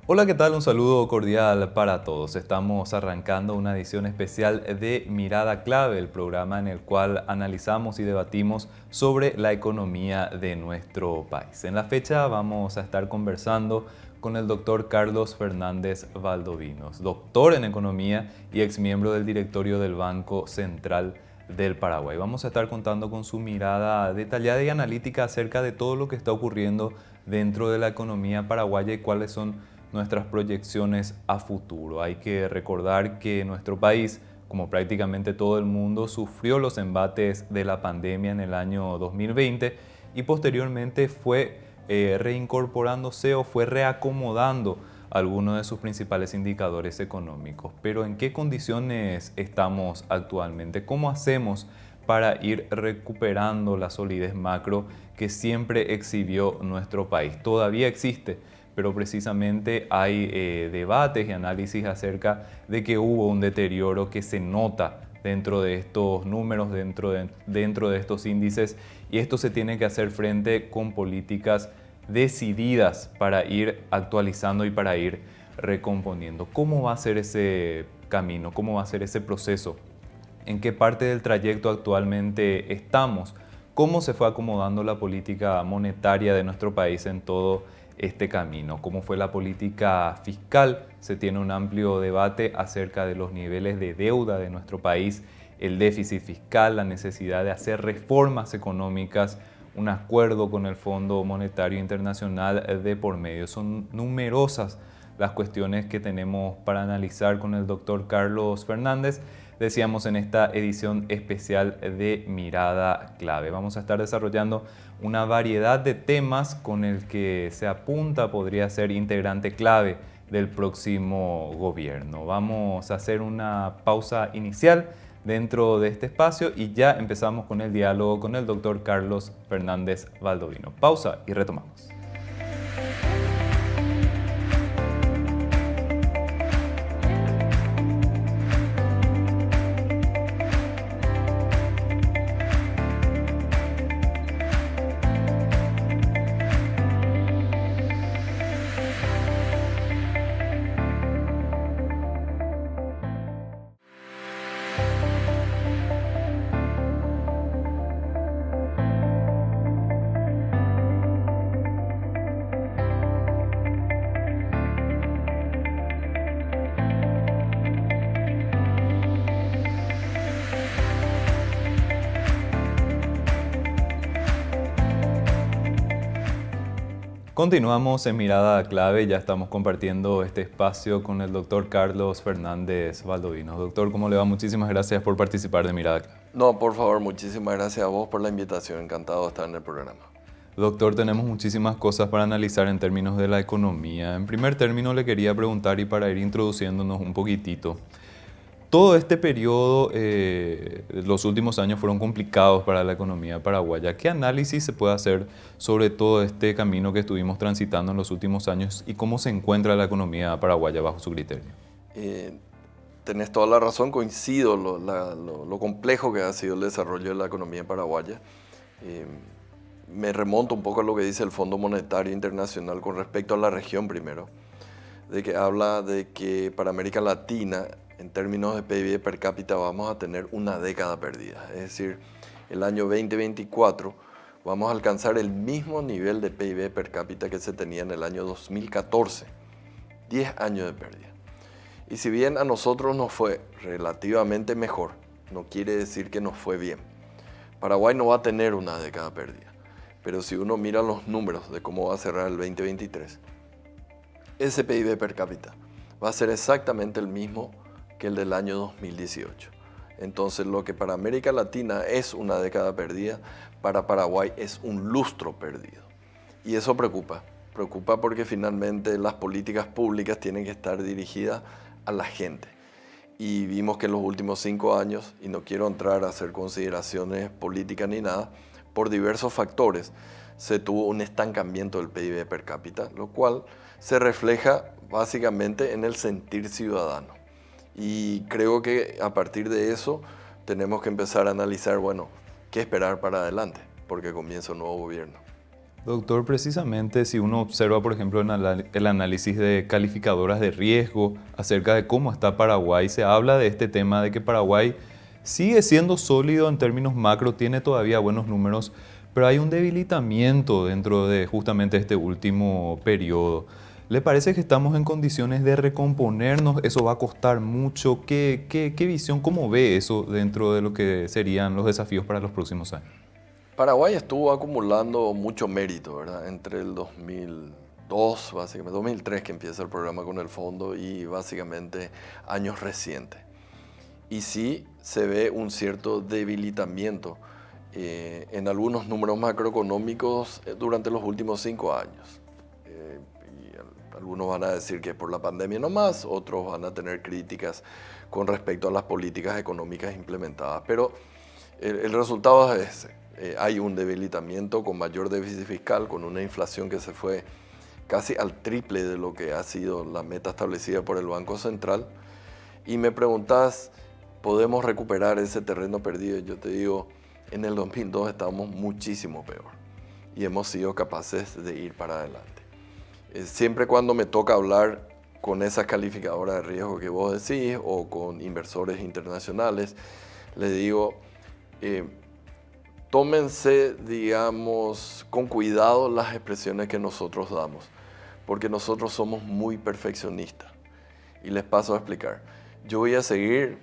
Hola, ¿qué tal? Un saludo cordial para todos. Estamos arrancando una edición especial de Mirada Clave, el programa en el cual analizamos y debatimos sobre la economía de nuestro país. En la fecha vamos a estar conversando con el doctor Carlos Fernández Valdovinos, doctor en economía y exmiembro del directorio del Banco Central del Paraguay. Vamos a estar contando con su mirada detallada y analítica acerca de todo lo que está ocurriendo dentro de la economía paraguaya y cuáles son nuestras proyecciones a futuro. Hay que recordar que nuestro país, como prácticamente todo el mundo, sufrió los embates de la pandemia en el año 2020 y posteriormente fue reincorporándose o fue reacomodando algunos de sus principales indicadores económicos. Pero ¿en qué condiciones estamos actualmente? ¿Cómo hacemos para ir recuperando la solidez macro que siempre exhibió nuestro país? Todavía existe, pero precisamente hay debates y análisis acerca de que hubo un deterioro que se nota dentro de estos números, dentro de estos índices, y esto se tiene que hacer frente con políticas decididas para ir actualizando y para ir recomponiendo. ¿Cómo va a ser ese camino? ¿Cómo va a ser ese proceso? ¿En qué parte del trayecto actualmente estamos? ¿Cómo se fue acomodando la política monetaria de nuestro país en todo este camino? ¿Cómo fue la política fiscal? Se tiene un amplio debate acerca de los niveles de deuda de nuestro país, el déficit fiscal, la necesidad de hacer reformas económicas, un acuerdo con el Fondo Monetario Internacional de por medio. Son numerosas las cuestiones que tenemos para analizar con el doctor Carlos Fernández. Decíamos en esta edición especial de Mirada Clave. Vamos a estar desarrollando una variedad de temas con el que se apunta podría ser integrante clave del próximo gobierno. Vamos a hacer una pausa inicial dentro de este espacio y ya empezamos con el diálogo con el doctor Carlos Fernández Valdovinos. Pausa y retomamos. Continuamos en Mirada Clave, ya estamos compartiendo este espacio con el doctor Carlos Fernández Valdovinos. Doctor, ¿cómo le va? Muchísimas gracias por participar de Mirada Clave. No, por favor, muchísimas gracias a vos por la invitación. Encantado de estar en el programa. Doctor, tenemos muchísimas cosas para analizar en términos de la economía. En primer término, le quería preguntar y para ir introduciéndonos un poquitito. Todo este periodo, los últimos años fueron complicados para la economía paraguaya. ¿Qué análisis se puede hacer sobre todo este camino que estuvimos transitando en los últimos años y cómo se encuentra la economía paraguaya bajo su criterio? Tenés toda la razón, coincido lo complejo que ha sido el desarrollo de la economía paraguaya. Me remonto un poco a lo que dice el Fondo Monetario Internacional con respecto a la región primero, de que habla de que para América Latina, en términos de PIB per cápita, vamos a tener una década perdida. Es decir, el año 2024 vamos a alcanzar el mismo nivel de PIB per cápita que se tenía en el año 2014. 10 años de pérdida. Y si bien a nosotros nos fue relativamente mejor, no quiere decir que nos fue bien. Paraguay no va a tener una década perdida. Pero si uno mira los números de cómo va a cerrar el 2023, ese PIB per cápita va a ser exactamente el mismo que el del año 2018. Entonces, lo que para América Latina es una década perdida, para Paraguay es un lustro perdido. Y eso preocupa. Preocupa porque finalmente las políticas públicas tienen que estar dirigidas a la gente. Y vimos que en los últimos 5 años, y no quiero entrar a hacer consideraciones políticas ni nada, por diversos factores, se tuvo un estancamiento del PIB per cápita, lo cual se refleja básicamente en el sentir ciudadano. Y creo que a partir de eso tenemos que empezar a analizar, bueno, qué esperar para adelante, porque comienza un nuevo gobierno. Doctor, precisamente si uno observa, por ejemplo, el análisis de calificadoras de riesgo acerca de cómo está Paraguay, se habla de este tema de que Paraguay sigue siendo sólido en términos macro, tiene todavía buenos números, pero hay un debilitamiento dentro de justamente este último periodo. ¿Le parece que estamos en condiciones de recomponernos? ¿Eso va a costar mucho? ¿Qué visión, cómo ve eso dentro de lo que serían los desafíos para los próximos años? Paraguay estuvo acumulando mucho mérito, ¿verdad? Entre el 2002, básicamente, 2003 que empieza el programa con el fondo y básicamente años recientes. Y sí se ve un cierto debilitamiento en algunos números macroeconómicos durante los últimos 5 años. Algunos van a decir que es por la pandemia nomás, otros van a tener críticas con respecto a las políticas económicas implementadas. Pero el resultado es ese. Hay un debilitamiento con mayor déficit fiscal, con una inflación que se fue casi al triple de lo que ha sido la meta establecida por el Banco Central. Y me preguntas, ¿podemos recuperar ese terreno perdido? Yo te digo, en el 2002 estábamos muchísimo peor y hemos sido capaces de ir para adelante. Siempre cuando me toca hablar con esas calificadoras de riesgo que vos decís o con inversores internacionales, les digo, tómense, digamos, con cuidado las expresiones que nosotros damos, porque nosotros somos muy perfeccionistas. Y les paso a explicar. Yo voy a seguir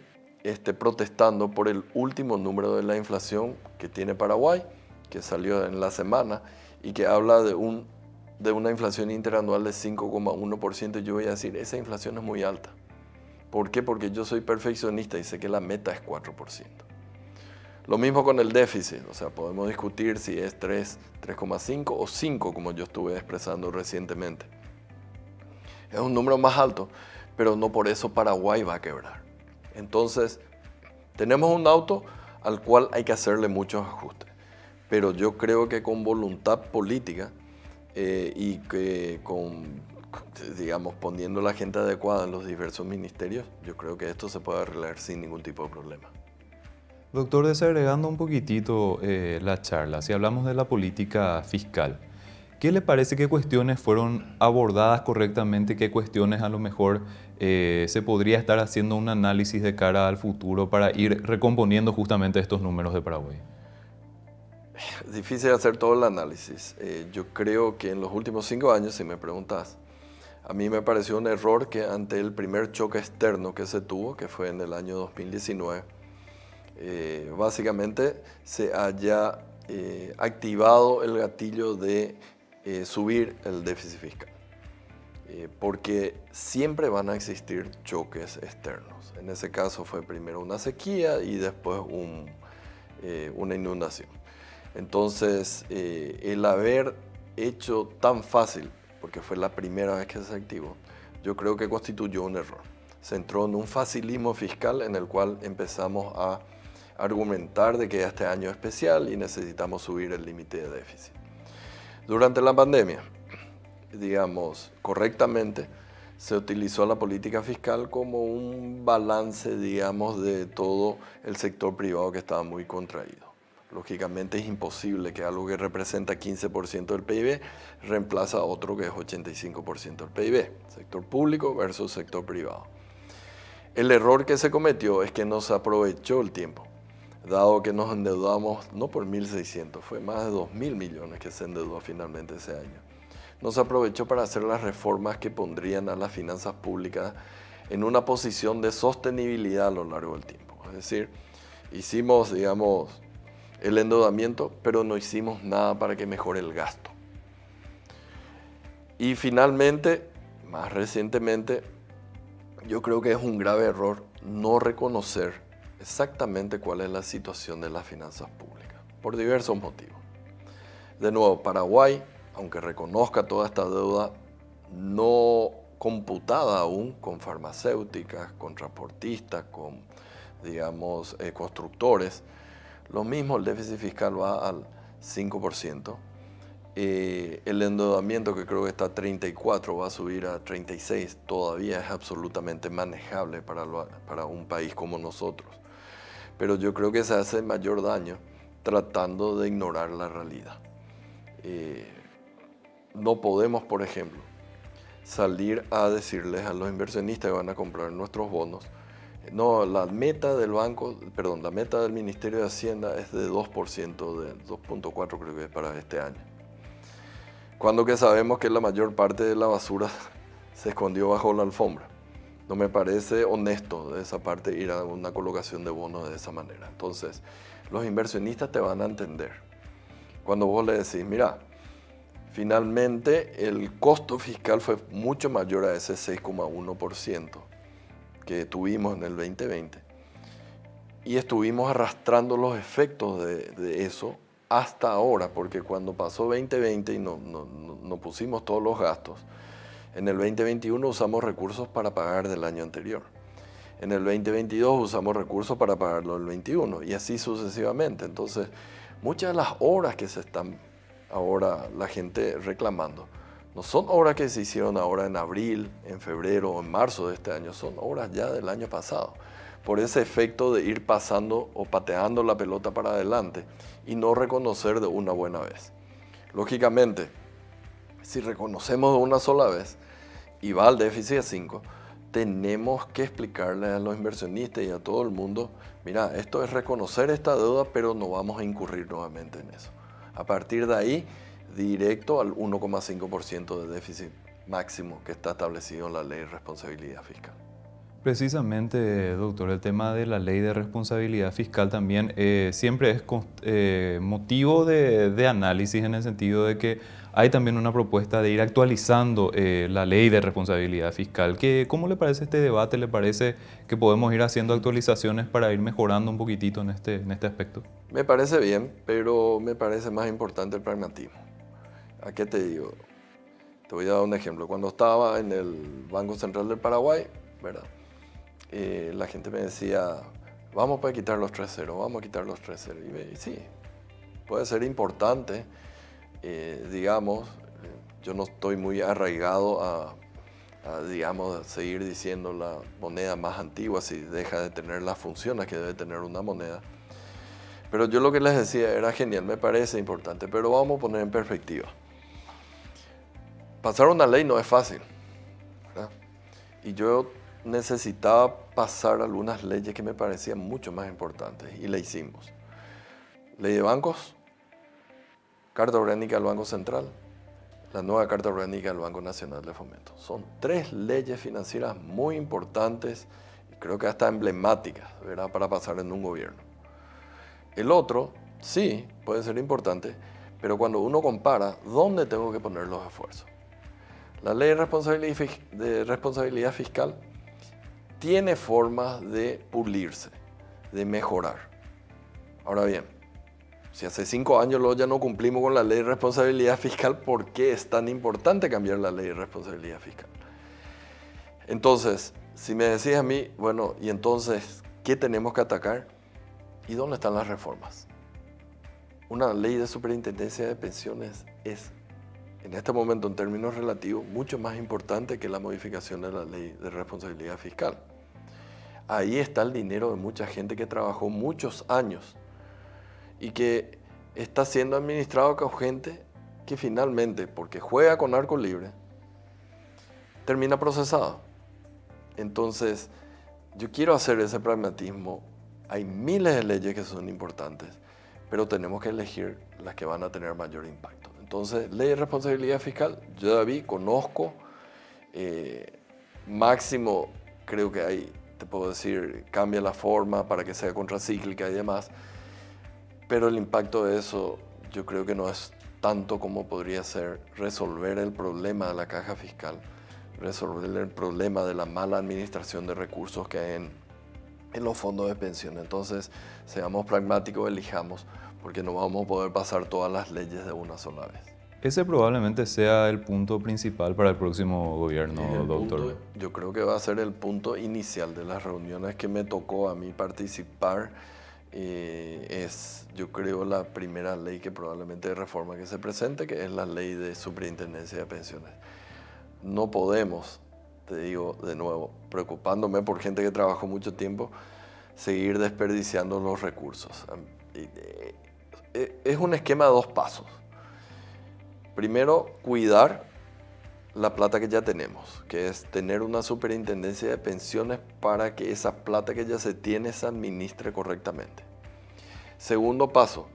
protestando por el último número de la inflación que tiene Paraguay, que salió en la semana, y que habla de una inflación interanual de 5,1%. Yo voy a decir, esa inflación es muy alta. ¿Por qué? Porque yo soy perfeccionista y sé que la meta es 4%. Lo mismo con el déficit, o sea, podemos discutir si es 3, 3,5 o 5, como yo estuve expresando recientemente. Es un número más alto, pero no por eso Paraguay va a quebrar. Entonces, tenemos un auto al cual hay que hacerle muchos ajustes, pero yo creo que con voluntad política y que digamos, poniendo la gente adecuada en los diversos ministerios, yo creo que esto se puede arreglar sin ningún tipo de problema. Doctor, desagregando un poquitito la charla, si hablamos de la política fiscal, ¿qué le parece qué cuestiones fueron abordadas correctamente? ¿Qué cuestiones a lo mejor se podría estar haciendo un análisis de cara al futuro para ir recomponiendo justamente estos números de Paraguay? Es difícil hacer todo el análisis. Yo creo que en los últimos 5 años, si me preguntas, a mí me pareció un error que ante el primer choque externo que se tuvo, que fue en el año 2019, básicamente se haya activado el gatillo de subir el déficit fiscal. Porque siempre van a existir choques externos. En ese caso fue primero una sequía y después una inundación. Entonces, el haber hecho tan fácil, porque fue la primera vez que se activó, yo creo que constituyó un error. Se entró en un facilismo fiscal en el cual empezamos a argumentar de que este año es especial y necesitamos subir el límite de déficit. Durante la pandemia, digamos, correctamente, se utilizó la política fiscal como un balance, digamos, de todo el sector privado que estaba muy contraído. Lógicamente es imposible que algo que representa 15% del PIB reemplaza a otro que es 85% del PIB, sector público versus sector privado. El error que se cometió es que no se aprovechó el tiempo, dado que nos endeudamos no por 1.600, fue más de 2.000 millones que se endeudó finalmente ese año. No se aprovechó para hacer las reformas que pondrían a las finanzas públicas en una posición de sostenibilidad a lo largo del tiempo. Es decir, hicimos, digamos, el endeudamiento, pero no hicimos nada para que mejore el gasto. Y finalmente, más recientemente, yo creo que es un grave error no reconocer exactamente cuál es la situación de las finanzas públicas, por diversos motivos. De nuevo, Paraguay, aunque reconozca toda esta deuda no computada aún con farmacéuticas, con transportistas, con, digamos, constructores, lo mismo el déficit fiscal va al 5%. El endeudamiento, que creo que está a 34, va a subir a 36. Todavía es absolutamente manejable para un país como nosotros. Pero yo creo que se hace mayor daño tratando de ignorar la realidad. no podemos, por ejemplo, salir a decirles a los inversionistas que van a comprar nuestros bonos, no, la meta del la meta del Ministerio de Hacienda es de 2%, de 2.4 creo que es para este año. Cuando que sabemos que la mayor parte de la basura se escondió bajo la alfombra. No me parece honesto de esa parte ir a una colocación de bonos de esa manera. Entonces, los inversionistas te van a entender. Cuando vos le decís, mira, finalmente el costo fiscal fue mucho mayor a ese 6,1% que tuvimos en el 2020 y estuvimos arrastrando los efectos de eso hasta ahora, porque cuando pasó 2020 y no pusimos todos los gastos, en el 2021 usamos recursos para pagar del año anterior. En el 2022 usamos recursos para pagarlo del 21 y así sucesivamente. Entonces, muchas de las horas que se están ahora la gente reclamando, no son obras que se hicieron ahora en abril, en febrero o en marzo de este año, son obras ya del año pasado. Por ese efecto de ir pasando o pateando la pelota para adelante y no reconocer de una buena vez. Lógicamente, si reconocemos de una sola vez y va al déficit a 5, tenemos que explicarle a los inversionistas y a todo el mundo, mira, esto es reconocer esta deuda, pero no vamos a incurrir nuevamente en eso. A partir de ahí, directo al 1,5% de déficit máximo que está establecido en la Ley de Responsabilidad Fiscal. Precisamente, doctor, el tema de la ley de responsabilidad fiscal también siempre es motivo de análisis en el sentido de que hay también una propuesta de ir actualizando la ley de responsabilidad fiscal. ¿Cómo le parece este debate? ¿Le parece que podemos ir haciendo actualizaciones para ir mejorando un poquitito en este aspecto? Me parece bien, pero me parece más importante el pragmatismo. ¿A qué te digo? Te voy a dar un ejemplo. Cuando estaba en el Banco Central del Paraguay, ¿verdad? La gente me decía, vamos a quitar los 3-0, vamos a quitar los 3-0. Y sí, puede ser importante, digamos, yo no estoy muy arraigado a, digamos, seguir diciendo la moneda más antigua si deja de tener las funciones que debe tener una moneda. Pero yo lo que les decía era genial, me parece importante, pero vamos a poner en perspectiva. Pasar una ley no es fácil, ¿verdad? Y yo necesitaba pasar algunas leyes que me parecían mucho más importantes y la hicimos. Ley de bancos, Carta Orgánica del Banco Central, la nueva Carta Orgánica del Banco Nacional de Fomento. Son 3 leyes financieras muy importantes y creo que hasta emblemáticas, ¿verdad?, para pasar en un gobierno. El otro, sí, puede ser importante, pero cuando uno compara, ¿dónde tengo que poner los esfuerzos? La Ley de Responsabilidad Fiscal tiene formas de pulirse, de mejorar. Ahora bien, si hace 5 años ya no cumplimos con la Ley de Responsabilidad Fiscal, ¿por qué es tan importante cambiar la Ley de Responsabilidad Fiscal? Entonces, si me decís a mí, bueno, ¿y entonces qué tenemos que atacar? ¿Y dónde están las reformas? Una ley de superintendencia de pensiones es, en este momento, en términos relativos, mucho más importante que la modificación de la Ley de Responsabilidad Fiscal. Ahí está el dinero de mucha gente que trabajó muchos años y que está siendo administrado con gente que finalmente, porque juega con arco libre, termina procesado. Entonces, yo quiero hacer ese pragmatismo. Hay miles de leyes que son importantes, pero tenemos que elegir las que van a tener mayor impacto. Entonces, ley de responsabilidad fiscal, yo ya vi, conozco, máximo creo que hay, te puedo decir, cambia la forma para que sea contracíclica y demás, pero el impacto de eso yo creo que no es tanto como podría ser resolver el problema de la caja fiscal, resolver el problema de la mala administración de recursos que hay en los fondos de pensión. Entonces, seamos pragmáticos, elijamos, porque no vamos a poder pasar todas las leyes de una sola vez. Ese probablemente sea el punto principal para el próximo gobierno, doctor. Yo creo que va a ser el punto inicial de las reuniones que me tocó a mí participar. Es, yo creo, la primera ley que probablemente de reforma que se presente, que es la ley de superintendencia de pensiones. No podemos, te digo de nuevo, preocupándome por gente que trabajó mucho tiempo, seguir desperdiciando los recursos. Es un esquema de 2 pasos. Primero, cuidar la plata que ya tenemos, que es tener una superintendencia de pensiones para que esa plata que ya se tiene se administre correctamente. Segundo paso,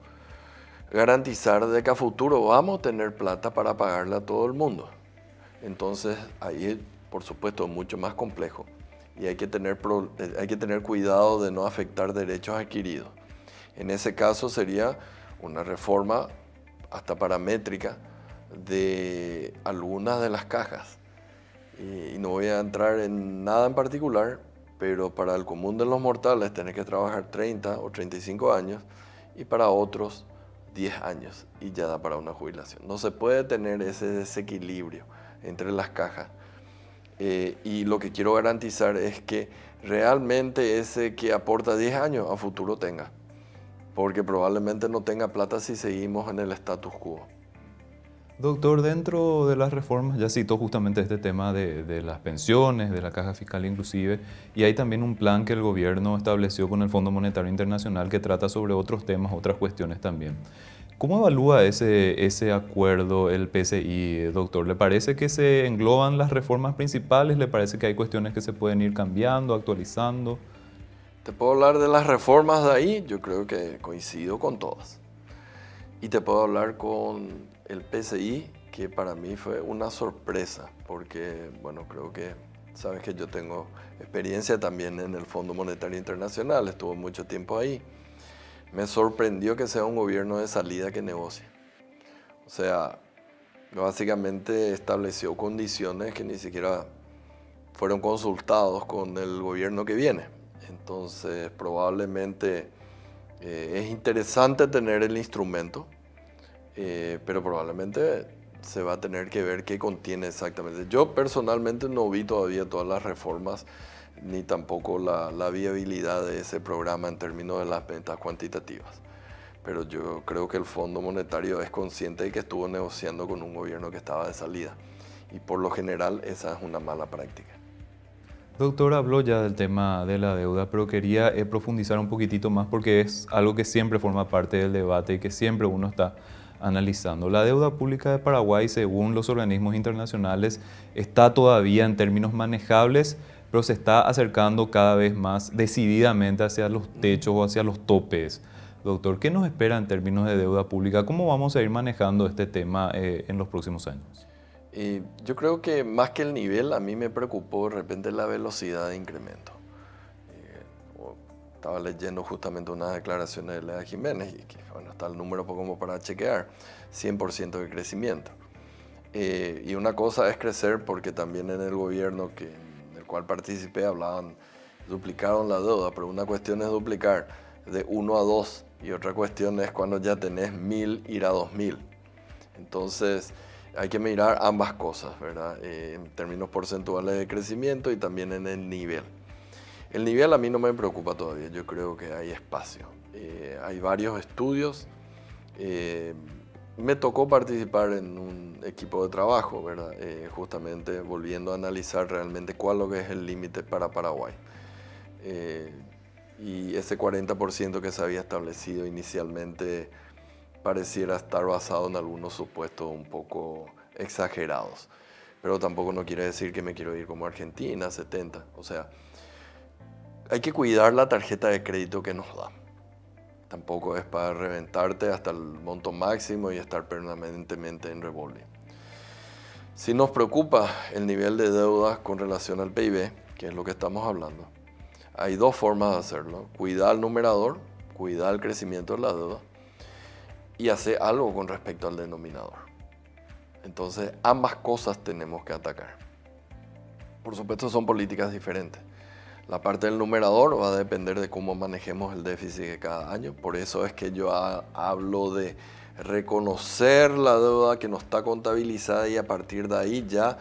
garantizar de que a futuro vamos a tener plata para pagarle a todo el mundo. Entonces ahí, por supuesto, es mucho más complejo y hay que tener cuidado de no afectar derechos adquiridos. En ese caso sería una reforma hasta paramétrica de algunas de las cajas. Y no voy a entrar en nada en particular, pero para el común de los mortales tenés que trabajar 30 o 35 años y para otros 10 años y ya da para una jubilación. No se puede tener ese desequilibrio entre las cajas. Y lo que quiero garantizar es que realmente ese que aporta 10 años a futuro tenga, porque probablemente no tenga plata si seguimos en el status quo. Doctor, dentro de las reformas, ya citó justamente este tema de las pensiones, de la caja fiscal inclusive, y hay también un plan que el gobierno estableció con el Fondo Monetario Internacional que trata sobre otros temas, otras cuestiones también. ¿Cómo evalúa ese acuerdo el PCI, doctor? ¿Le parece que se engloban las reformas principales? ¿Le parece que hay cuestiones que se pueden ir cambiando, actualizando? Te puedo hablar de las reformas de ahí, yo creo que coincido con todas. Y te puedo hablar con el PCI, que para mí fue una sorpresa, porque, bueno, creo que sabes que yo tengo experiencia también en el Fondo Monetario Internacional, estuve mucho tiempo ahí. Me sorprendió que sea un gobierno de salida que negocie. O sea, básicamente estableció condiciones que ni siquiera fueron consultados con el gobierno que viene. Entonces, probablemente es interesante tener el instrumento, pero probablemente se va a tener que ver qué contiene exactamente. Yo personalmente no vi todavía todas las reformas, ni tampoco la viabilidad de ese programa en términos de las ventas cuantitativas. Pero yo creo que el Fondo Monetario es consciente de que estuvo negociando con un gobierno que estaba de salida. Y por lo general esa es una mala práctica. Doctor, habló ya del tema de la deuda, pero quería profundizar un poquitito más porque es algo que siempre forma parte del debate y que siempre uno está analizando. La deuda pública de Paraguay, según los organismos internacionales, está todavía en términos manejables, pero se está acercando cada vez más decididamente hacia los techos o hacia los topes. Doctor, ¿qué nos espera en términos de deuda pública? ¿Cómo vamos a ir manejando este tema en los próximos años? Yo creo que más que el nivel, a mí me preocupó de repente la velocidad de incremento. Estaba leyendo justamente unas declaraciones de Lea Jiménez y que, bueno, está el número como para chequear, 100% de crecimiento. Y una cosa es crecer porque también en el gobierno en el cual participé duplicaron la deuda, pero una cuestión es duplicar de 1 a 2 y otra cuestión es cuando ya tenés 1000 ir a 2000. Entonces hay que mirar ambas cosas, ¿verdad? En términos porcentuales de crecimiento y también en el nivel. El nivel a mí no me preocupa todavía, yo creo que hay espacio. Hay varios estudios. Me tocó participar en un equipo de trabajo, ¿verdad? Justamente volviendo a analizar realmente cuál lo que es el límite para Paraguay. Y ese 40% que se había establecido inicialmente pareciera estar basado en algunos supuestos un poco exagerados. Pero tampoco no quiere decir que me quiero ir como Argentina, 70. O sea, hay que cuidar la tarjeta de crédito que nos da. Tampoco es para reventarte hasta el monto máximo y estar permanentemente en revolving. Si nos preocupa el nivel de deuda con relación al PIB, que es lo que estamos hablando, hay dos formas de hacerlo. Cuidar el numerador, cuidar el crecimiento de la deuda y hacer algo con respecto al denominador. Entonces, ambas cosas tenemos que atacar. Por supuesto, son políticas diferentes. La parte del numerador va a depender de cómo manejemos el déficit de cada año. Por eso es que yo hablo de reconocer la deuda que no está contabilizada y a partir de ahí ya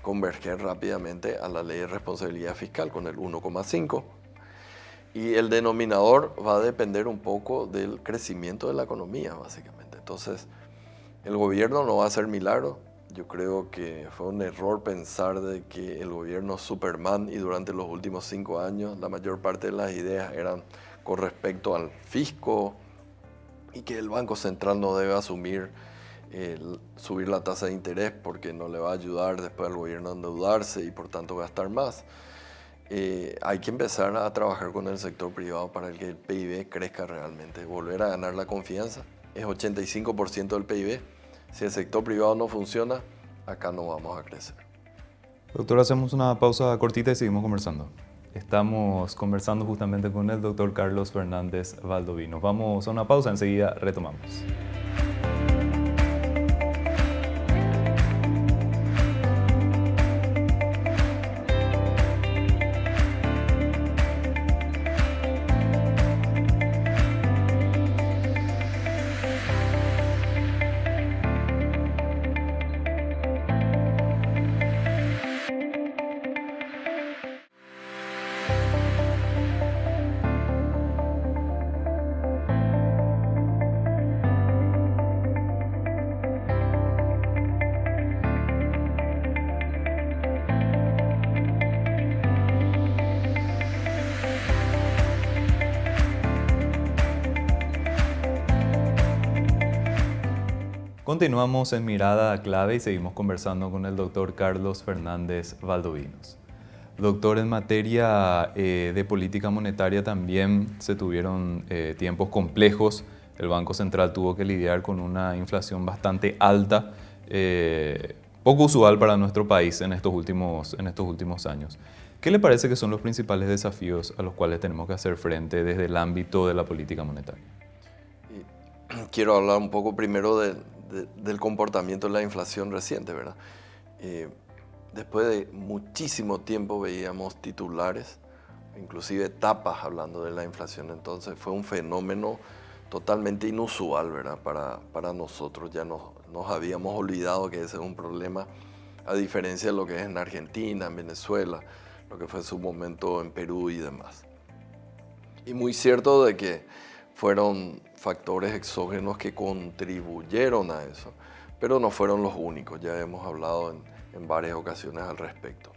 converger rápidamente a la ley de responsabilidad fiscal con el 1,5. Y el denominador va a depender un poco del crecimiento de la economía, básicamente. Entonces, el gobierno no va a hacer milagro. Yo creo que fue un error pensar de que el gobierno Superman y durante los últimos 5 años la mayor parte de las ideas eran con respecto al fisco y que el Banco Central no debe asumir subir la tasa de interés porque no le va a ayudar después al gobierno a endeudarse y por tanto gastar más. Hay que empezar a trabajar con el sector privado para que el PIB crezca realmente, volver a ganar la confianza. Es 85% del PIB. Si el sector privado no funciona, acá no vamos a crecer. Doctor, hacemos una pausa cortita y seguimos conversando. Estamos conversando justamente con el doctor Carlos Fernández Valdovinos. Vamos a una pausa, enseguida retomamos. Continuamos en Mirada Clave y seguimos conversando con el doctor Carlos Fernández Valdovinos. Doctor, en materia de política monetaria también se tuvieron tiempos complejos. El Banco Central tuvo que lidiar con una inflación bastante alta, poco usual para nuestro país en estos últimos años. ¿Qué le parece que son los principales desafíos a los cuales tenemos que hacer frente desde el ámbito de la política monetaria? Quiero hablar un poco primero del comportamiento de la inflación reciente, ¿verdad? Después de muchísimo tiempo veíamos titulares, inclusive tapas hablando de la inflación, entonces fue un fenómeno totalmente inusual, ¿verdad? Para nosotros ya nos habíamos olvidado que ese es un problema, a diferencia de lo que es en Argentina, en Venezuela, lo que fue en su momento en Perú y demás. Y muy cierto de que fueron factores exógenos que contribuyeron a eso, pero no fueron los únicos, ya hemos hablado en varias ocasiones al respecto.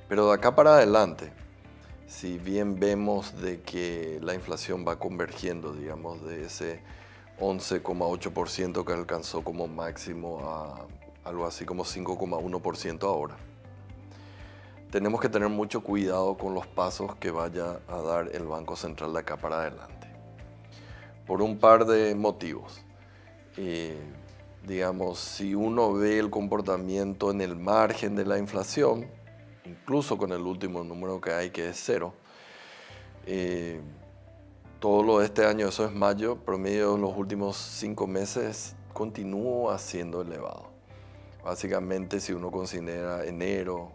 Pero de acá para adelante, si bien vemos de que la inflación va convergiendo, digamos, de ese 11,8% que alcanzó como máximo a algo así como 5,1% ahora, tenemos que tener mucho cuidado con los pasos que vaya a dar el Banco Central de acá para adelante. Por un par de motivos. Digamos, si uno ve el comportamiento en el margen de la inflación, incluso con el último número que hay, que es 0, todo lo de este año, eso es mayo, promedio de los últimos 5 meses, continúa siendo elevado. Básicamente, si uno considera enero,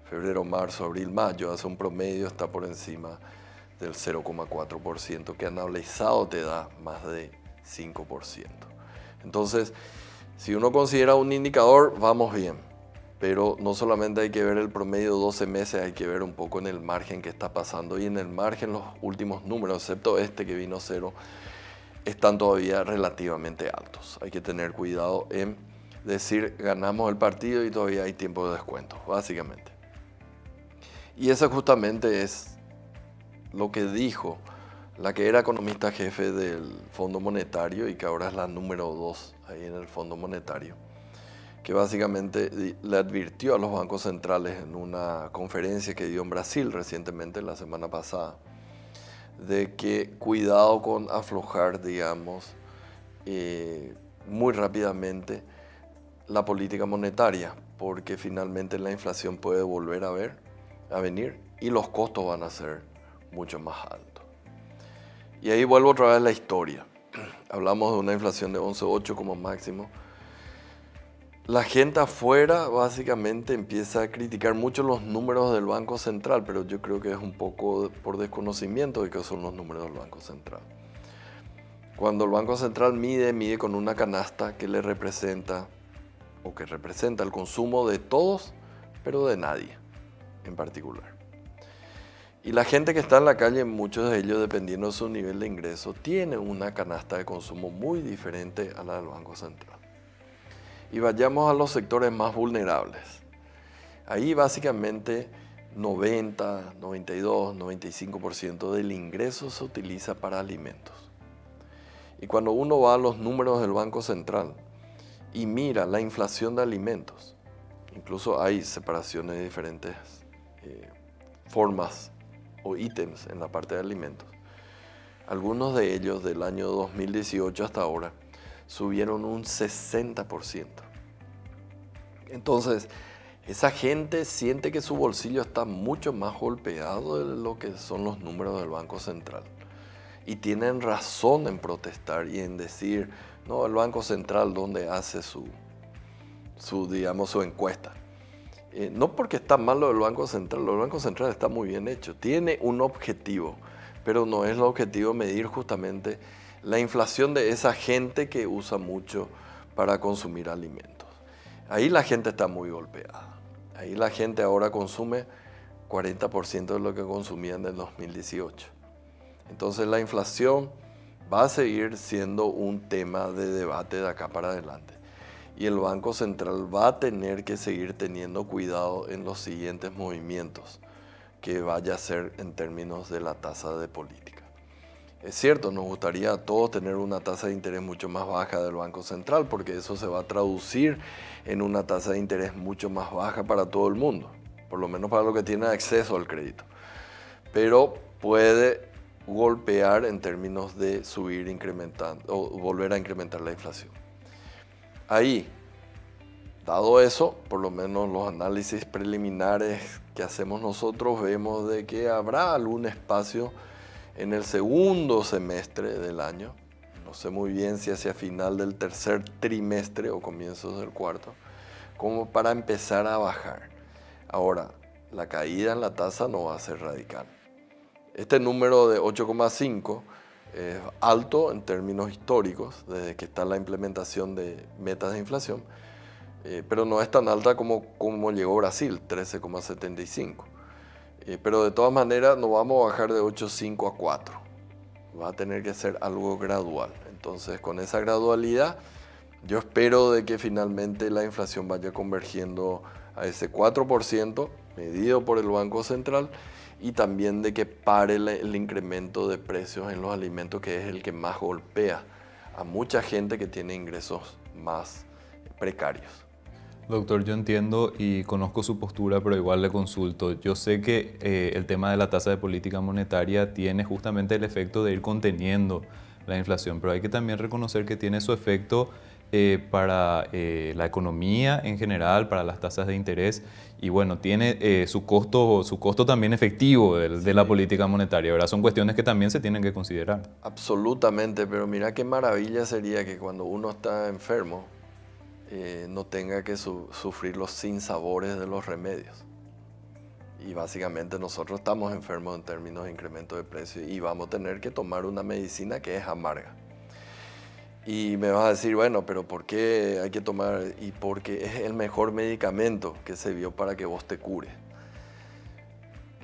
febrero, marzo, abril, mayo, hace un promedio, está por encima del 0,4%, que anualizado te da más de 5%. Entonces, si uno considera un indicador, vamos bien, pero no solamente hay que ver el promedio de 12 meses, hay que ver un poco en el margen que está pasando, y en el margen los últimos números, excepto este que vino 0, están todavía relativamente altos. Hay que tener cuidado en decir ganamos el partido y todavía hay tiempo de descuento, básicamente. Y eso justamente es lo que dijo la que era economista jefe del Fondo Monetario y que ahora es la número 2 ahí en el Fondo Monetario, que básicamente le advirtió a los bancos centrales en una conferencia que dio en Brasil recientemente, la semana pasada, de que cuidado con aflojar, digamos, muy rápidamente la política monetaria, porque finalmente la inflación puede volver a venir y los costos van a ser mucho más alto. Y ahí vuelvo otra vez a la historia. Hablamos de una inflación de 11,8 como máximo. La gente afuera básicamente empieza a criticar mucho los números del Banco Central, pero yo creo que es un poco por desconocimiento de qué son los números del Banco Central. Cuando el Banco Central mide con una canasta que le representa, o que representa el consumo de todos, pero de nadie en particular. Y la gente que está en la calle, muchos de ellos, dependiendo de su nivel de ingreso, tienen una canasta de consumo muy diferente a la del Banco Central. Y vayamos a los sectores más vulnerables. Ahí básicamente 90, 92, 95% del ingreso se utiliza para alimentos. Y cuando uno va a los números del Banco Central y mira la inflación de alimentos, incluso hay separaciones de diferentes formas o ítems en la parte de alimentos. Algunos de ellos del año 2018 hasta ahora subieron un 60%. Entonces, esa gente siente que su bolsillo está mucho más golpeado de lo que son los números del Banco Central. Y tienen razón en protestar y en decir, no, el Banco Central, ¿dónde hace su encuesta? No porque está mal lo del Banco Central, lo del Banco Central está muy bien hecho. Tiene un objetivo, pero no es el objetivo medir justamente la inflación de esa gente que usa mucho para consumir alimentos. Ahí la gente está muy golpeada. Ahí la gente ahora consume 40% de lo que consumía en el 2018. Entonces la inflación va a seguir siendo un tema de debate de acá para adelante. Y el Banco Central va a tener que seguir teniendo cuidado en los siguientes movimientos que vaya a hacer en términos de la tasa de política. Es cierto, nos gustaría a todos tener una tasa de interés mucho más baja del Banco Central, porque eso se va a traducir en una tasa de interés mucho más baja para todo el mundo, por lo menos para los que tienen acceso al crédito. Pero puede golpear en términos de subir, incrementando o volver a incrementar la inflación. Ahí, dado eso, por lo menos los análisis preliminares que hacemos nosotros, vemos de que habrá algún espacio en el segundo semestre del año, no sé muy bien si hacia final del tercer trimestre o comienzos del cuarto, como para empezar a bajar. Ahora, la caída en la tasa no va a ser radical. Este número de 8,5 es alto en términos históricos, desde que está la implementación de metas de inflación, pero no es tan alta como llegó Brasil, 13,75. Pero de todas maneras no vamos a bajar de 8,5 a 4. Va a tener que ser algo gradual. Entonces, con esa gradualidad, yo espero de que finalmente la inflación vaya convergiendo a ese 4% medido por el Banco Central, y también de que pare el incremento de precios en los alimentos, que es el que más golpea a mucha gente que tiene ingresos más precarios. Doctor, yo entiendo y conozco su postura, pero igual le consulto. Yo sé que el tema de la tasa de política monetaria tiene justamente el efecto de ir conteniendo la inflación, pero hay que también reconocer que tiene su efecto para la economía en general, para las tasas de interés, y bueno, tiene su costo también efectivo de la política monetaria, ¿verdad? Son cuestiones que también se tienen que considerar. Absolutamente, pero mira qué maravilla sería que cuando uno está enfermo no tenga que sufrir los sinsabores de los remedios. Y básicamente nosotros estamos enfermos en términos de incremento de precios y vamos a tener que tomar una medicina que es amarga. Y me vas a decir, bueno, pero ¿por qué hay que tomar? Y porque es el mejor medicamento que se vio para que vos te cures.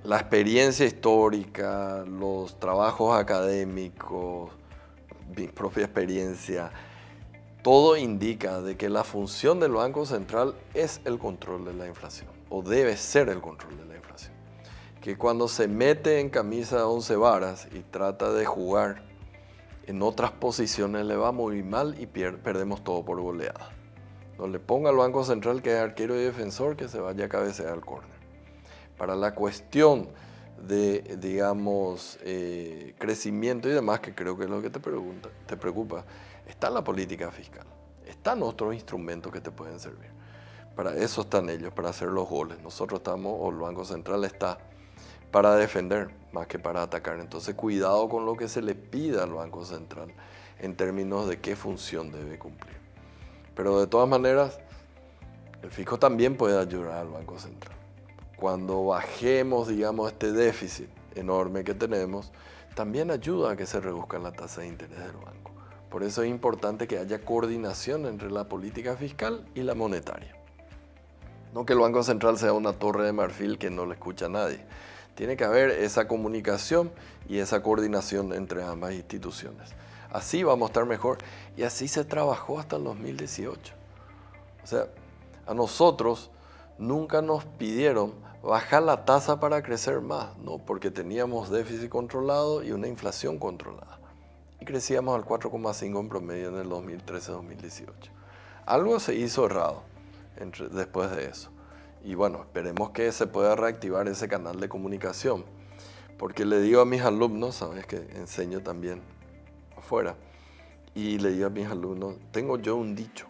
La experiencia histórica, los trabajos académicos, mi propia experiencia, todo indica de que la función del Banco Central es el control de la inflación, o debe ser el control de la inflación. Que cuando se mete en camisa de 11 varas y trata de jugar en otras posiciones le va muy mal y perdemos todo por goleada. No le ponga al Banco Central, que es arquero y defensor, que se vaya a cabecear al córner. Para la cuestión de, digamos, crecimiento y demás, que creo que es lo que te preocupa, está la política fiscal. Están otros instrumentos que te pueden servir. Para eso están ellos, para hacer los goles. Nosotros estamos, o el Banco Central está para defender más que para atacar. Entonces, cuidado con lo que se le pida al Banco Central en términos de qué función debe cumplir. Pero de todas maneras, el fisco también puede ayudar al Banco Central. Cuando bajemos, digamos, este déficit enorme que tenemos, también ayuda a que se reduzca la tasa de interés del banco. Por eso es importante que haya coordinación entre la política fiscal y la monetaria. No que el Banco Central sea una torre de marfil que no le escucha a nadie. Tiene que haber esa comunicación y esa coordinación entre ambas instituciones. Así vamos a estar mejor, y así se trabajó hasta el 2018. O sea, a nosotros nunca nos pidieron bajar la tasa para crecer más, no, porque teníamos déficit controlado y una inflación controlada. Y crecíamos al 4,5 en promedio en el 2013-2018. Algo se hizo errado después de eso. Y bueno, esperemos que se pueda reactivar ese canal de comunicación. Porque le digo a mis alumnos, sabes que enseño también afuera, y le digo a mis alumnos, tengo yo un dicho,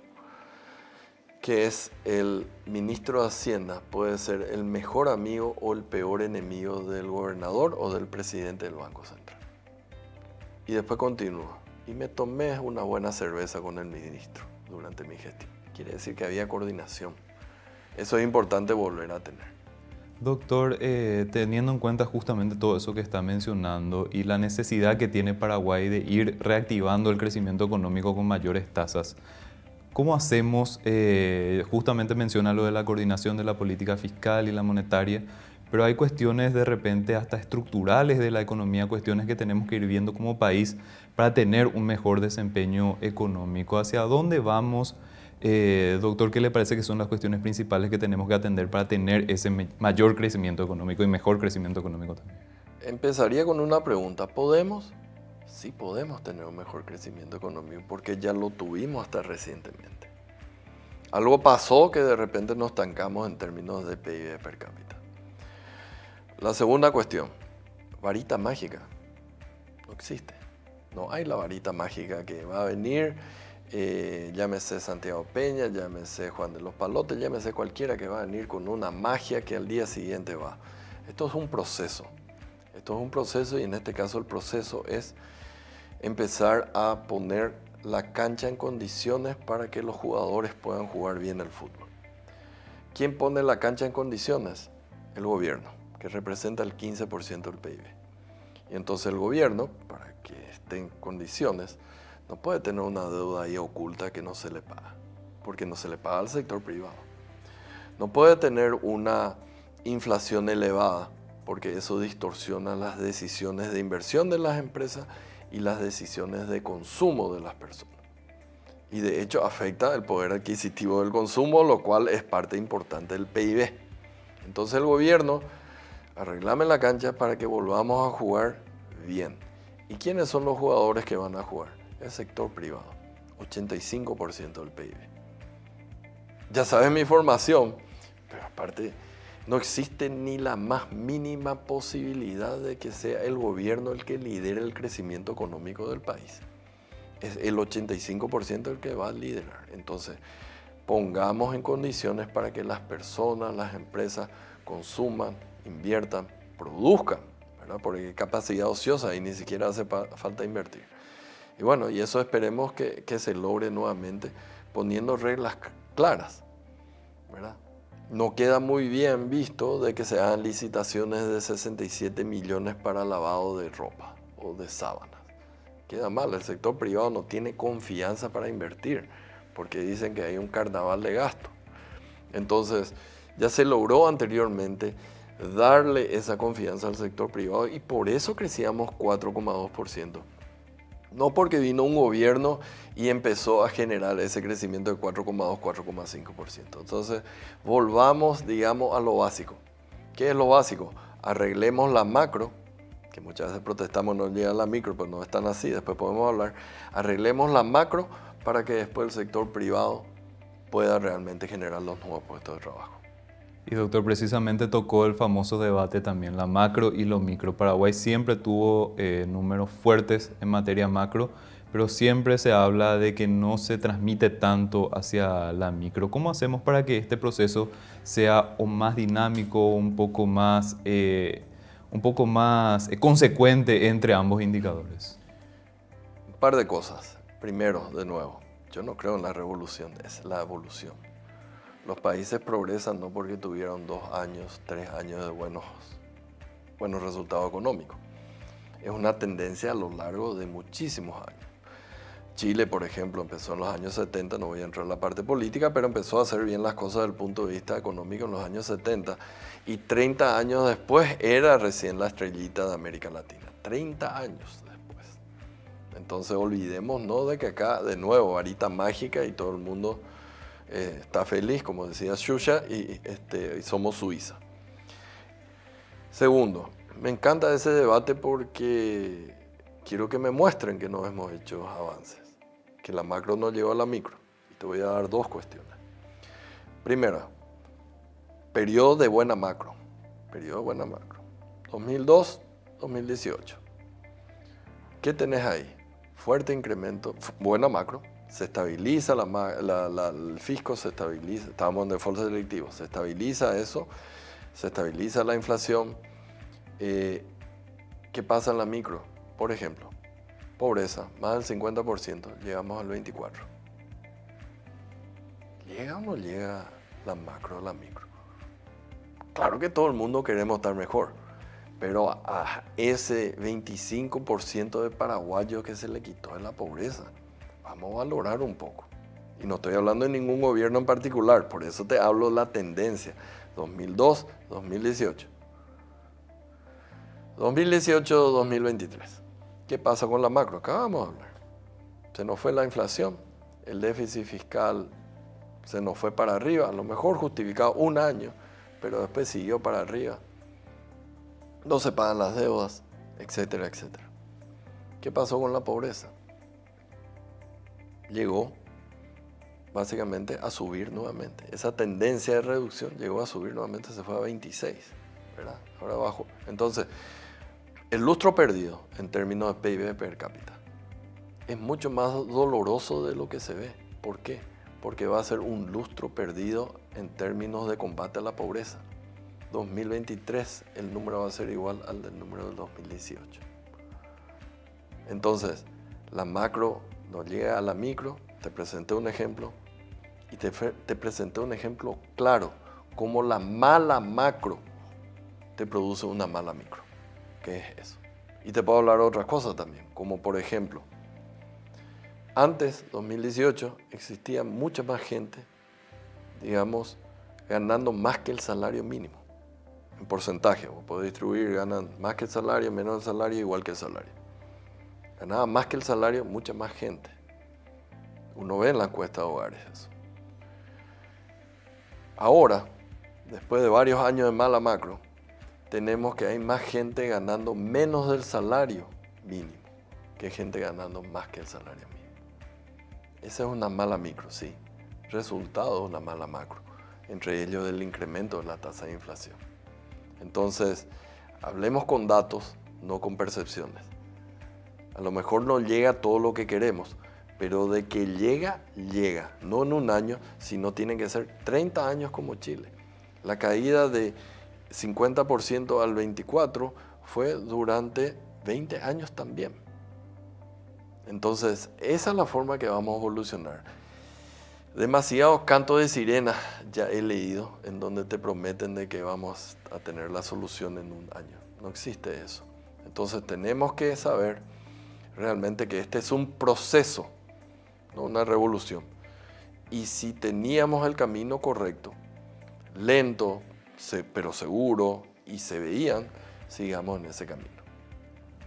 que es el ministro de Hacienda puede ser el mejor amigo o el peor enemigo del gobernador o del presidente del Banco Central. Y después continúa, y me tomé una buena cerveza con el ministro durante mi gestión. Quiere decir que había coordinación. Eso es importante volver a tener. Doctor, teniendo en cuenta justamente todo eso que está mencionando y la necesidad que tiene Paraguay de ir reactivando el crecimiento económico con mayores tasas, ¿cómo hacemos? Justamente menciona lo de la coordinación de la política fiscal y la monetaria, pero hay cuestiones de repente hasta estructurales de la economía, cuestiones que tenemos que ir viendo como país para tener un mejor desempeño económico. ¿Hacia dónde vamos? Doctor, ¿qué le parece que son las cuestiones principales que tenemos que atender para tener ese mayor crecimiento económico y mejor crecimiento económico también? Empezaría con una pregunta. ¿Podemos? Sí podemos tener un mejor crecimiento económico porque ya lo tuvimos hasta recientemente. Algo pasó que de repente nos estancamos en términos de PIB per cápita. La segunda cuestión, varita mágica. No existe. No hay la varita mágica que va a venir, llámese Santiago Peña, llámese Juan de los Palotes, llámese cualquiera que va a venir con una magia que al día siguiente va. Esto es un proceso. Esto es un proceso y en este caso el proceso es empezar a poner la cancha en condiciones para que los jugadores puedan jugar bien el fútbol. ¿Quién pone la cancha en condiciones? El gobierno, que representa el 15% del PIB. Y entonces el gobierno, para que esté en condiciones, no puede tener una deuda ahí oculta que no se le paga, porque no se le paga al sector privado. No puede tener una inflación elevada, porque eso distorsiona las decisiones de inversión de las empresas y las decisiones de consumo de las personas. Y de hecho afecta el poder adquisitivo del consumo, lo cual es parte importante del PIB. Entonces el gobierno, arreglame la cancha para que volvamos a jugar bien. ¿Y quiénes son los jugadores que van a jugar? El sector privado, 85% del PIB. Ya sabes mi formación, pero aparte no existe ni la más mínima posibilidad de que sea el gobierno el que lidere el crecimiento económico del país. Es el 85% el que va a liderar. Entonces, pongamos en condiciones para que las personas, las empresas consuman, inviertan, produzcan, ¿verdad? Porque hay capacidad ociosa y ni siquiera hace falta invertir. Y bueno, y eso esperemos que se logre nuevamente poniendo reglas claras, ¿verdad? No queda muy bien visto de que se hagan licitaciones de 67 millones para lavado de ropa o de sábanas. Queda mal, el sector privado no tiene confianza para invertir, porque dicen que hay un carnaval de gasto. Entonces, ya se logró anteriormente darle esa confianza al sector privado y por eso crecíamos 4,2%. No porque vino un gobierno y empezó a generar ese crecimiento de 4,2, 4,5%. Entonces, volvamos, digamos, a lo básico. ¿Qué es lo básico? Arreglemos la macro, que muchas veces protestamos no llega a la micro, pero no es tan así, después podemos hablar. Arreglemos la macro para que después el sector privado pueda realmente generar los nuevos puestos de trabajo. Y doctor, precisamente tocó el famoso debate también, la macro y lo micro. Paraguay siempre tuvo números fuertes en materia macro, pero siempre se habla de que no se transmite tanto hacia la micro. ¿Cómo hacemos para que este proceso sea o más dinámico, un poco más consecuente entre ambos indicadores? Un par de cosas. Primero, de nuevo, yo no creo en la revolución, es la evolución. Los países progresan no porque tuvieron 2 años, 3 años de buenos resultados económicos. Es una tendencia a lo largo de muchísimos años. Chile, por ejemplo, empezó en los años 70, no voy a entrar en la parte política, pero empezó a hacer bien las cosas desde el punto de vista económico en los años 70 y 30 años después era recién la estrellita de América Latina. 30 años después. Entonces olvidémonos de que acá, de nuevo, varita mágica y todo el mundo está feliz, como decía Xuxa, y somos Suiza. Segundo, me encanta ese debate porque quiero que me muestren que no hemos hecho avances, que la macro no llegó a la micro, Te voy a dar dos cuestiones. Primero, periodo de buena macro. 2002, 2018. ¿Qué tenés ahí? Fuerte incremento, buena macro, se estabiliza el fisco, se estabiliza, estábamos en default selectivo, se estabiliza eso, se estabiliza la inflación. ¿Qué pasa en la micro? Por ejemplo, pobreza, más del 50%, llegamos al 24%. ¿Llega o no llega la macro a la micro? Claro que todo el mundo queremos estar mejor, pero a ese 25% de paraguayos que se le quitó de la pobreza, vamos a valorar un poco. Y no estoy hablando de ningún gobierno en particular, por eso te hablo de la tendencia. 2002, 2018. 2018, 2023. ¿Qué pasa con la macro? Acá vamos a hablar. Se nos fue la inflación, el déficit fiscal se nos fue para arriba, a lo mejor justificado un año, pero después siguió para arriba. No se pagan las deudas, etcétera, etcétera. ¿Qué pasó con la pobreza? Llegó básicamente a subir nuevamente. Esa tendencia de reducción llegó a subir nuevamente, se fue a 26, ¿verdad? Ahora abajo. Entonces, el lustro perdido en términos de PIB per cápita es mucho más doloroso de lo que se ve. ¿Por qué? Porque va a ser un lustro perdido en términos de combate a la pobreza. 2023 el número va a ser igual al del número del 2018. Entonces, la macro no llega a la micro. Te presenté un ejemplo y te presenté un ejemplo claro, cómo la mala macro te produce una mala micro. ¿Qué es eso? Y te puedo hablar de otras cosas también, como por ejemplo, antes, 2018, existía mucha más gente, digamos, ganando más que el salario mínimo. En porcentaje, vos podés distribuir, ganan más que el salario, menos el salario, igual que el salario. Ganaba más que el salario mucha más gente. Uno ve en la encuesta de hogares eso. Ahora, después de varios años de mala macro, tenemos que hay más gente ganando menos del salario mínimo que gente ganando más que el salario mínimo. Esa es una mala micro, sí. Resultado de una mala macro, entre ellos del incremento de la tasa de inflación. Entonces, hablemos con datos, no con percepciones. A lo mejor no llega todo lo que queremos, pero de que llega, llega. No en un año, sino tienen que ser 30 años como Chile. La caída de 50% al 24% fue durante 20 años también. Entonces, esa es la forma que vamos a evolucionar. Demasiados cantos de sirena ya he leído en donde te prometen de que vamos a tener la solución en un año. No existe eso. Entonces tenemos que saber realmente que este es un proceso, no una revolución. Y si teníamos el camino correcto, lento, pero seguro, y se veían, sigamos en ese camino.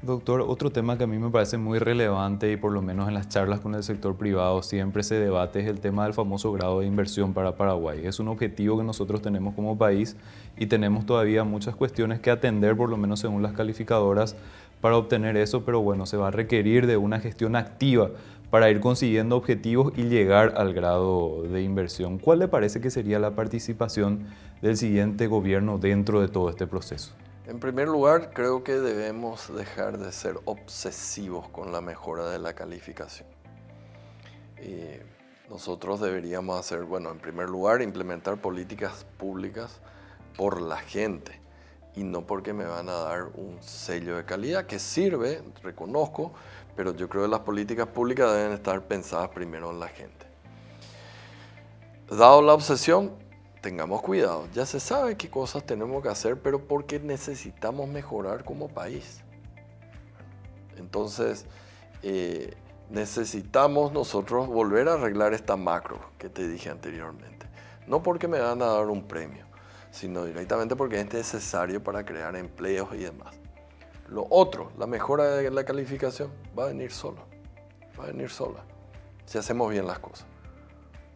Doctor, otro tema que a mí me parece muy relevante y por lo menos en las charlas con el sector privado siempre se debate es el tema del famoso grado de inversión para Paraguay. Es un objetivo que nosotros tenemos como país y tenemos todavía muchas cuestiones que atender, por lo menos según las calificadoras, para obtener eso, pero bueno, se va a requerir de una gestión activa para ir consiguiendo objetivos y llegar al grado de inversión. ¿Cuál le parece que sería la participación del siguiente gobierno dentro de todo este proceso? En primer lugar, creo que debemos dejar de ser obsesivos con la mejora de la calificación. Nosotros deberíamos hacer, bueno, en primer lugar, implementar políticas públicas por la gente y no porque me van a dar un sello de calidad que sirve, reconozco, pero yo creo que las políticas públicas deben estar pensadas primero en la gente. Dado la obsesión, tengamos cuidado, ya se sabe qué cosas tenemos que hacer, pero porque necesitamos mejorar como país. Entonces, necesitamos nosotros volver a arreglar esta macro que te dije anteriormente. No porque me van a dar un premio, sino directamente porque es necesario para crear empleos y demás. Lo otro, la mejora de la calificación, va a venir sola, si hacemos bien las cosas.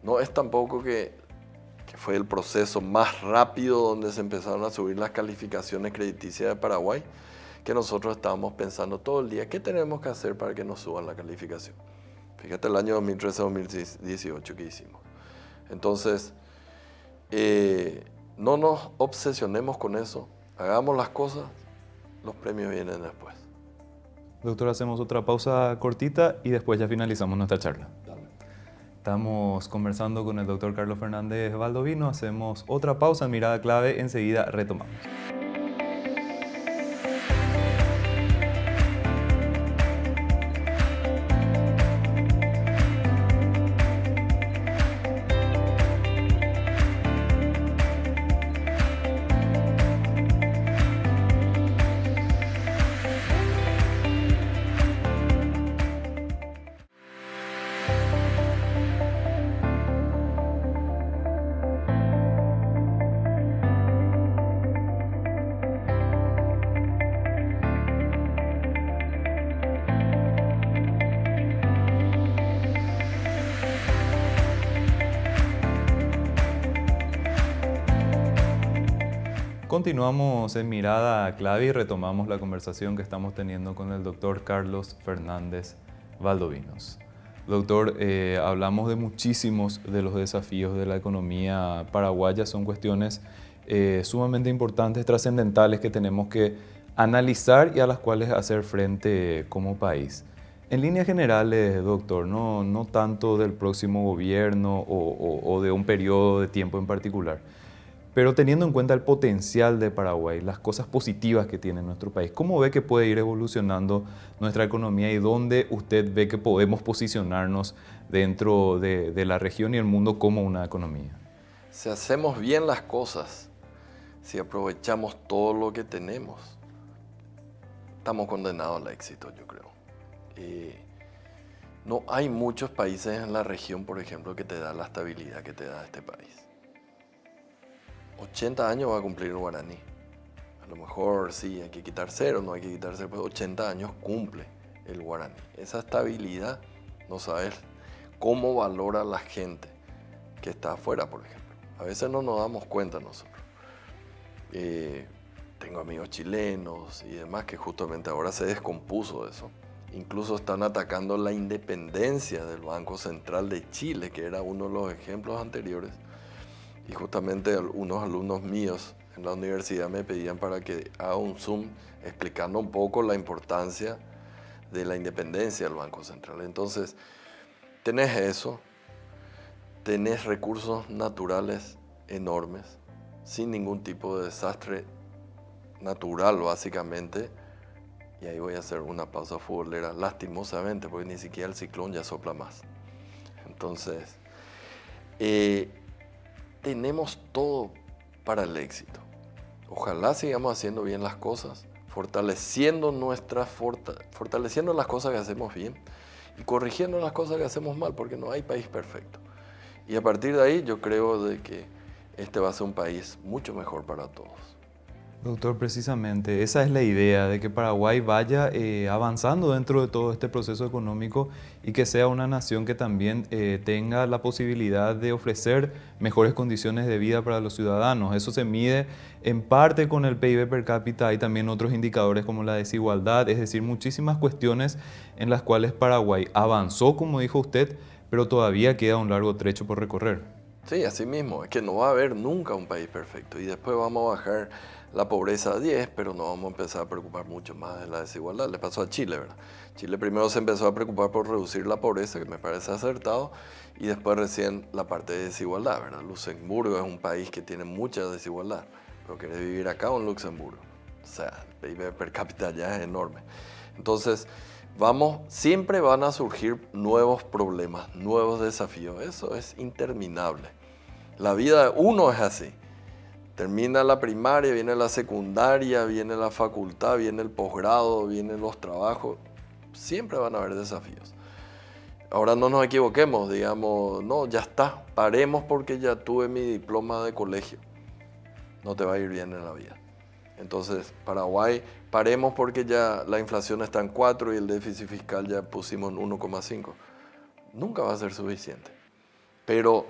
No es tampoco que fue el proceso más rápido donde se empezaron a subir las calificaciones crediticias de Paraguay, que nosotros estábamos pensando todo el día, ¿qué tenemos que hacer para que nos suban la calificación? Fíjate el año 2013-2018 que hicimos. Entonces, no nos obsesionemos con eso, hagamos las cosas, los premios vienen después. Doctor, hacemos otra pausa cortita y después ya finalizamos nuestra charla. Dale. Estamos conversando con el doctor Carlos Fernández Baldovino, hacemos otra pausa en Mirada Clave, enseguida retomamos. Continuamos en Mirada Clave y retomamos la conversación que estamos teniendo con el doctor Carlos Fernández Baldovinos. Doctor, hablamos de muchísimos de los desafíos de la economía paraguaya, son cuestiones sumamente importantes, trascendentales que tenemos que analizar y a las cuales hacer frente como país. En líneas generales, doctor, no tanto del próximo gobierno o de un periodo de tiempo en particular, pero teniendo en cuenta el potencial de Paraguay, las cosas positivas que tiene nuestro país, ¿cómo ve que puede ir evolucionando nuestra economía y dónde usted ve que podemos posicionarnos dentro de la región y el mundo como una economía? Si hacemos bien las cosas, si aprovechamos todo lo que tenemos, estamos condenados al éxito, yo creo. No hay muchos países en la región, por ejemplo, que te da la estabilidad que te da este país. 80 años va a cumplir el guaraní. A lo mejor sí, hay que quitar cero, no hay que quitar cero, pero 80 años cumple el guaraní. Esa estabilidad, no sabes cómo valora la gente que está afuera, por ejemplo. A veces no nos damos cuenta nosotros. Tengo amigos chilenos y demás que justamente ahora se descompuso eso. Incluso están atacando la independencia del Banco Central de Chile, que era uno de los ejemplos anteriores. Y justamente unos alumnos míos en la universidad me pedían para que haga un Zoom explicando un poco la importancia de la independencia del Banco Central. Entonces, tenés eso, tenés recursos naturales enormes, sin ningún tipo de desastre natural básicamente. Y ahí voy a hacer una pausa futbolera, lastimosamente, porque ni siquiera el ciclón ya sopla más. Entonces, tenemos todo para el éxito. Ojalá sigamos haciendo bien las cosas, fortaleciendo las cosas que hacemos bien y corrigiendo las cosas que hacemos mal, porque no hay país perfecto. Y a partir de ahí yo creo de que este va a ser un país mucho mejor para todos. Doctor, precisamente esa es la idea, de que Paraguay vaya avanzando dentro de todo este proceso económico y que sea una nación que también tenga la posibilidad de ofrecer mejores condiciones de vida para los ciudadanos. Eso se mide en parte con el PIB per cápita y también otros indicadores como la desigualdad, es decir, muchísimas cuestiones en las cuales Paraguay avanzó, como dijo usted, pero todavía queda un largo trecho por recorrer. Sí, así mismo, es que no va a haber nunca un país perfecto y después vamos a bajar la pobreza a 10, pero nos vamos a empezar a preocupar mucho más de la desigualdad. Le pasó a Chile, ¿verdad? Chile primero se empezó a preocupar por reducir la pobreza, que me parece acertado, y después recién la parte de desigualdad, ¿verdad? Luxemburgo es un país que tiene mucha desigualdad, pero querés vivir acá o en Luxemburgo. O sea, el PIB per cápita ya es enorme. Entonces, siempre van a surgir nuevos problemas, nuevos desafíos. Eso es interminable. La vida de uno es así. Termina la primaria, viene la secundaria, viene la facultad, viene el posgrado, vienen los trabajos. Siempre van a haber desafíos. Ahora no nos equivoquemos, digamos, no, ya está, paremos porque ya tuve mi diploma de colegio. No te va a ir bien en la vida. Entonces, Paraguay, paremos porque ya la inflación está en 4 y el déficit fiscal ya pusimos en 1,5. Nunca va a ser suficiente. Pero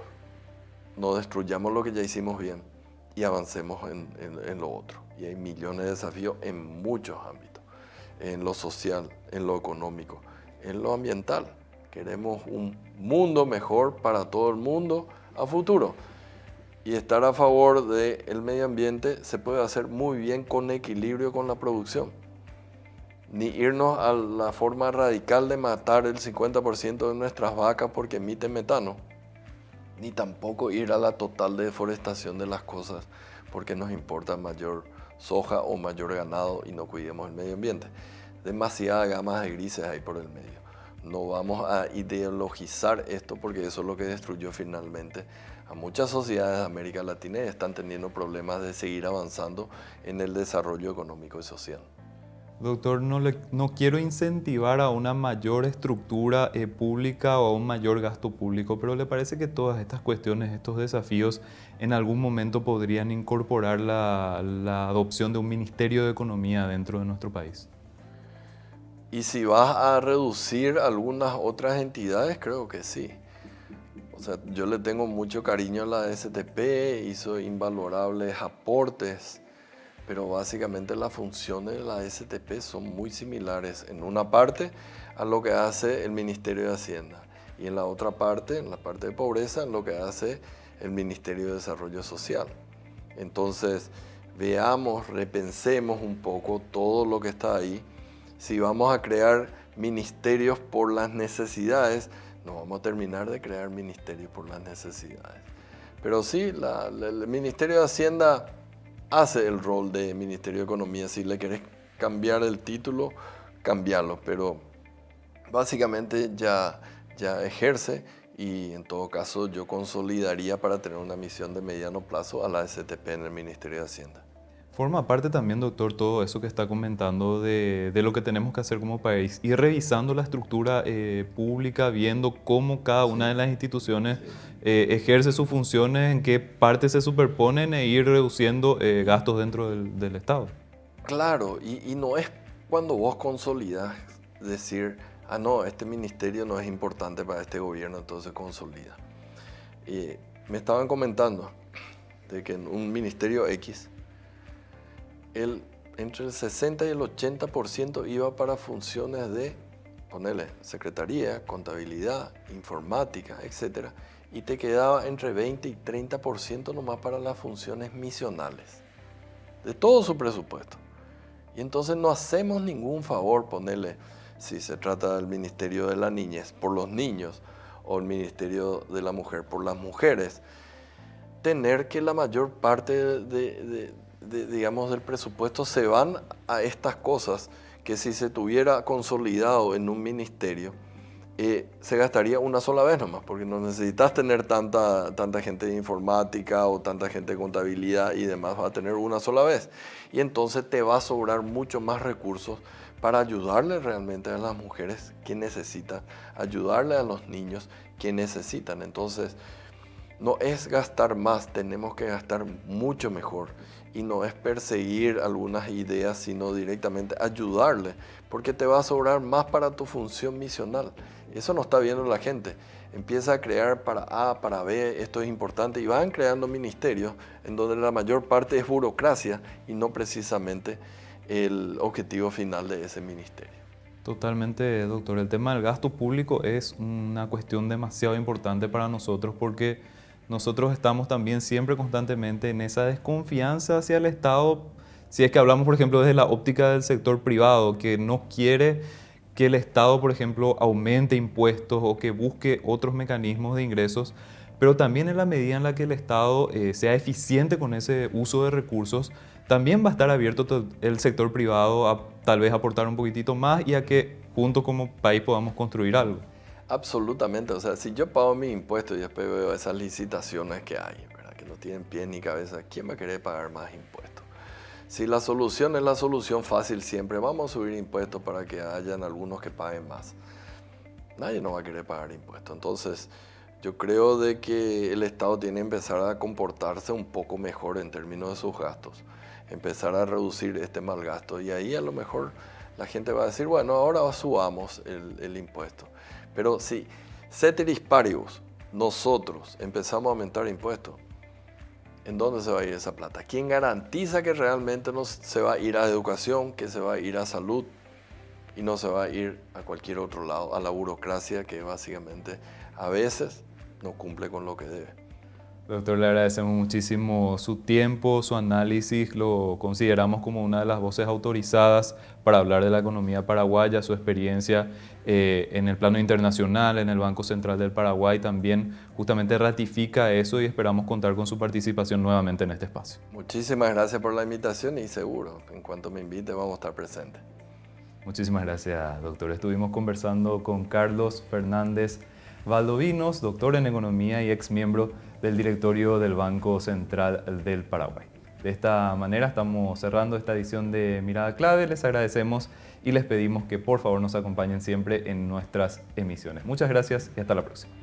no destruyamos lo que ya hicimos bien y avancemos en lo otro. Y hay millones de desafíos en muchos ámbitos. En lo social, en lo económico, en lo ambiental, Queremos un mundo mejor para todo el mundo a futuro. Y estar a favor del medio ambiente se puede hacer muy bien con equilibrio con la producción. Ni irnos a la forma radical de matar el 50% de nuestras vacas porque emiten metano. Ni tampoco ir a la total deforestación de las cosas porque nos importa mayor soja o mayor ganado y no cuidemos el medio ambiente. Demasiadas gamas de grises hay por el medio. No vamos a ideologizar esto porque eso es lo que destruyó finalmente a muchas sociedades de América Latina y están teniendo problemas de seguir avanzando en el desarrollo económico y social. Doctor, no quiero incentivar a una mayor estructura pública o a un mayor gasto público, pero ¿le parece que todas estas cuestiones, estos desafíos, en algún momento podrían incorporar la adopción de un Ministerio de Economía dentro de nuestro país? Y si vas a reducir algunas otras entidades, creo que sí. O sea, yo le tengo mucho cariño a la STP, hizo invalorables aportes, pero básicamente las funciones de la STP son muy similares en una parte a lo que hace el Ministerio de Hacienda y en la otra parte, en la parte de pobreza, en lo que hace el Ministerio de Desarrollo Social. Entonces, veamos, repensemos un poco todo lo que está ahí. Si vamos a crear ministerios por las necesidades, no vamos a terminar de crear ministerios por las necesidades. Pero sí, el Ministerio de Hacienda hace el rol de Ministerio de Economía. Si le querés cambiar el título, cambiarlo. Pero básicamente ya ejerce y en todo caso yo consolidaría para tener una misión de mediano plazo a la STP en el Ministerio de Hacienda. Forma parte también, doctor, todo eso que está comentando de lo que tenemos que hacer como país, ir revisando la estructura pública, viendo cómo cada una de las instituciones ejerce sus funciones, en qué partes se superponen e ir reduciendo gastos dentro del Estado. Claro, y no es cuando vos consolidás decir, ah no, este ministerio no es importante para este gobierno, entonces consolida. Me estaban comentando de que en un ministerio X, entre el 60 y el 80% iba para funciones de, ponele, secretaría, contabilidad, informática, etc. Y te quedaba entre 20 y 30% nomás para las funciones misionales, de todo su presupuesto. Y entonces no hacemos ningún favor, ponele, si se trata del Ministerio de la Niñez, por los niños, o el Ministerio de la Mujer, por las mujeres, tener que la mayor parte digamos, del presupuesto se van a estas cosas que si se tuviera consolidado en un ministerio, se gastaría una sola vez nomás, porque no necesitas tener tanta gente de informática o tanta gente de contabilidad y demás, va a tener una sola vez. Y entonces te va a sobrar mucho más recursos para ayudarle realmente a las mujeres que necesitan, ayudarle a los niños que necesitan. Entonces, no es gastar más, tenemos que gastar mucho mejor. Y no es perseguir algunas ideas, sino directamente ayudarle, porque te va a sobrar más para tu función misional. Eso no está viendo la gente. Empieza a crear para A, para B, esto es importante, y van creando ministerios en donde la mayor parte es burocracia y no precisamente el objetivo final de ese ministerio. Totalmente, doctor. El tema del gasto público es una cuestión demasiado importante para nosotros porque nosotros estamos también siempre constantemente en esa desconfianza hacia el Estado, si es que hablamos, por ejemplo, desde la óptica del sector privado, que no quiere que el Estado, por ejemplo, aumente impuestos o que busque otros mecanismos de ingresos, pero también en la medida en la que el Estado sea eficiente con ese uso de recursos, también va a estar abierto el sector privado a tal vez aportar un poquitito más y a que juntos como país podamos construir algo. Absolutamente, o sea, si yo pago mis impuestos y después veo esas licitaciones que hay, ¿verdad? Que no tienen pie ni cabeza, ¿quién va a querer pagar más impuestos? Si la solución es la solución fácil siempre, vamos a subir impuestos para que hayan algunos que paguen más. Nadie no va a querer pagar impuestos. Entonces, yo creo de que el Estado tiene que empezar a comportarse un poco mejor en términos de sus gastos, empezar a reducir este mal gasto y ahí a lo mejor la gente va a decir, bueno, ahora subamos el impuesto. Pero si ceteris paribus, nosotros empezamos a aumentar impuestos, ¿en dónde se va a ir esa plata? ¿Quién garantiza que realmente se va a ir a educación, que se va a ir a salud? y no se va a ir a cualquier otro lado, a la burocracia que básicamente a veces no cumple con lo que debe. Doctor, le agradecemos muchísimo su tiempo, su análisis, lo consideramos como una de las voces autorizadas para hablar de la economía paraguaya, su experiencia en el plano internacional, en el Banco Central del Paraguay también justamente ratifica eso y esperamos contar con su participación nuevamente en este espacio. Muchísimas gracias por la invitación y seguro, en cuanto me invite vamos a estar presentes. Muchísimas gracias, doctor. Estuvimos conversando con Carlos Fernández Valdovinos, doctor en economía y ex miembro del directorio del Banco Central del Paraguay. De esta manera estamos cerrando esta edición de Mirada Clave. Les agradecemos y les pedimos que por favor nos acompañen siempre en nuestras emisiones. Muchas gracias y hasta la próxima.